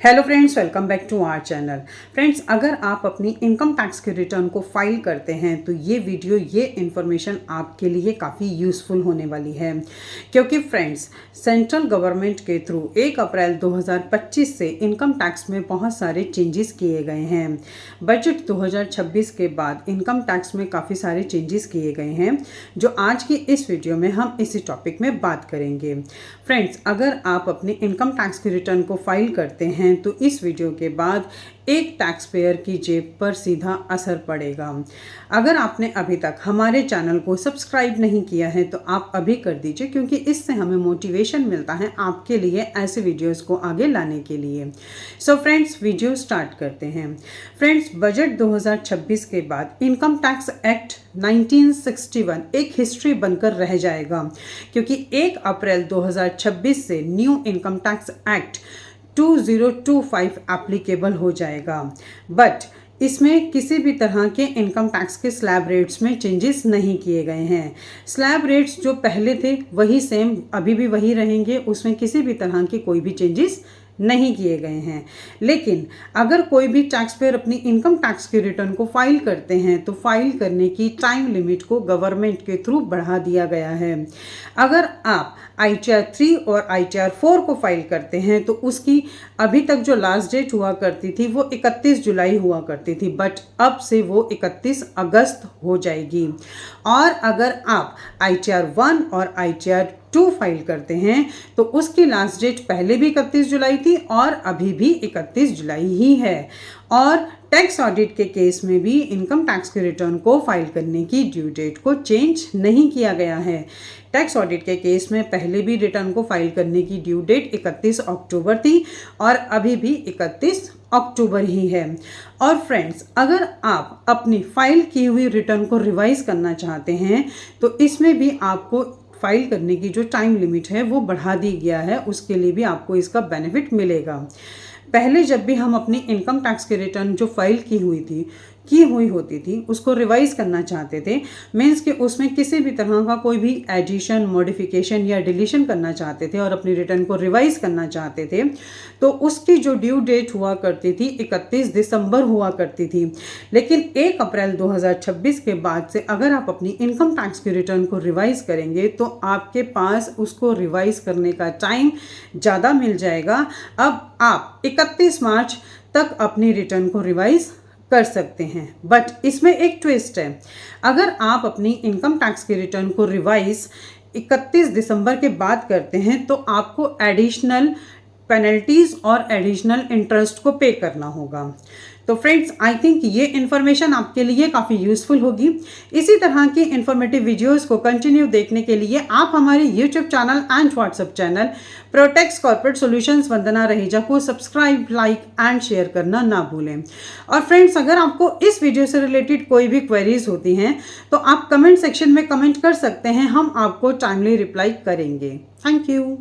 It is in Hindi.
Hello friends, welcome back to our channel. Friends, अगर आप अपनी इनकम टैक्स के रिटर्न को फाइल करते हैं तो ये वीडियो, ये इन्फॉर्मेशन आपके लिए काफ़ी यूज़फुल होने वाली है, क्योंकि फ्रेंड्स सेंट्रल गवर्नमेंट के थ्रू 1 अप्रैल 2025 से इनकम टैक्स में बहुत सारे चेंजेस किए गए हैं। बजट 2026 के बाद इनकम टैक्स में काफ़ी सारे चेंजेस किए गए हैं, जो आज की इस वीडियो में हम इसी टॉपिक में बात करेंगे। फ्रेंड्स, अगर आप अपने इनकम टैक्स के रिटर्न को फाइल करते हैं तो इस वीडियो के बाद एक टैक्स पेयर की जेब पर सीधा असर पड़ेगा। अगर आपने अभी तक हमारे चैनल को सब्सक्राइब नहीं किया है तो आप अभी कर दीजिए, क्योंकि इससे हमें मोटिवेशन मिलता है आपके लिए ऐसे वीडियोस को आगे लाने के लिए। सो फ्रेंड्स, वीडियो स्टार्ट करते हैं। फ्रेंड्स, बजट 2026 के बाद इनकम टैक्स एक्ट 1961 एक हिस्ट्री बनकर रह जाएगा, क्योंकि 1 अप्रैल 2026 से new income tax act 2025 applicable हो जाएगा। बट इसमें किसी भी तरह के इनकम टैक्स के स्लैब रेट्स में चेंजेस नहीं किए गए हैं। स्लैब रेट्स जो पहले थे वही सेम अभी भी वही रहेंगे, उसमें किसी भी तरह के कोई भी चेंजेस नहीं किए गए हैं। लेकिन अगर कोई भी टैक्स पेयर अपनी इनकम टैक्स के रिटर्न को फाइल करते हैं तो फाइल करने की टाइम लिमिट को गवर्नमेंट के थ्रू बढ़ा दिया गया है। अगर आप ITR 3 और ITR 4 को फाइल करते हैं तो उसकी अभी तक जो लास्ट डेट हुआ करती थी वो 31 जुलाई हुआ करती थी, बट अब से वो 31 अगस्त हो जाएगी। और अगर आप ITR 1 और ITR 2 फाइल करते हैं तो उसकी लास्ट डेट पहले भी 31 जुलाई थी और अभी भी 31 जुलाई ही है। और टैक्स ऑडिट के केस में भी इनकम टैक्स के रिटर्न को फाइल करने की ड्यू डेट को चेंज नहीं किया गया है। टैक्स ऑडिट के केस में पहले भी रिटर्न को फाइल करने की ड्यू डेट 31 अक्टूबर थी और अभी भी 31 अक्टूबर ही है। और फ्रेंड्स, अगर आप अपनी फाइल की हुई रिटर्न को रिवाइज करना चाहते हैं तो इसमें भी आपको फाइल करने की जो टाइम लिमिट है वो बढ़ा दी गया है, उसके लिए भी आपको इसका बेनिफिट मिलेगा। पहले जब भी हम अपनी इनकम टैक्स के रिटर्न जो फाइल की हुई होती थी उसको रिवाइज करना चाहते थे, मीन्स कि उसमें किसी भी तरह का कोई भी एडिशन, मॉडिफिकेशन या डिलीशन करना चाहते थे और अपनी रिटर्न को रिवाइज करना चाहते थे, तो उसकी जो ड्यू डेट हुआ करती थी 31 दिसंबर हुआ करती थी। लेकिन 1 अप्रैल 2026 के बाद से अगर आप अपनी इनकम टैक्स के रिटर्न को रिवाइज करेंगे तो आपके पास उसको रिवाइज करने का टाइम ज़्यादा मिल जाएगा। अब आप 31 मार्च तक अपनी रिटर्न को रिवाइज कर सकते हैं। बट इसमें एक ट्विस्ट है। अगर आप अपनी इनकम टैक्स के रिटर्न को रिवाइज 31 दिसंबर के बाद करते हैं तो आपको एडिशनल पेनल्टीज और एडिशनल इंटरेस्ट को पे करना होगा। तो फ्रेंड्स, आई थिंक ये इन्फॉर्मेशन आपके लिए काफ़ी यूज़फुल होगी। इसी तरह की इन्फॉर्मेटिव वीडियोस को कंटिन्यू देखने के लिए आप हमारे YouTube channel and WhatsApp channel Protex corporate solutions Vandana Raheja को सब्सक्राइब, लाइक एंड शेयर करना ना भूलें। और फ्रेंड्स, अगर आपको इस वीडियो से रिलेटेड कोई भी क्वेरीज होती हैं तो आप कमेंट सेक्शन में कमेंट कर सकते हैं, हम आपको टाइमली रिप्लाई करेंगे। Thank you.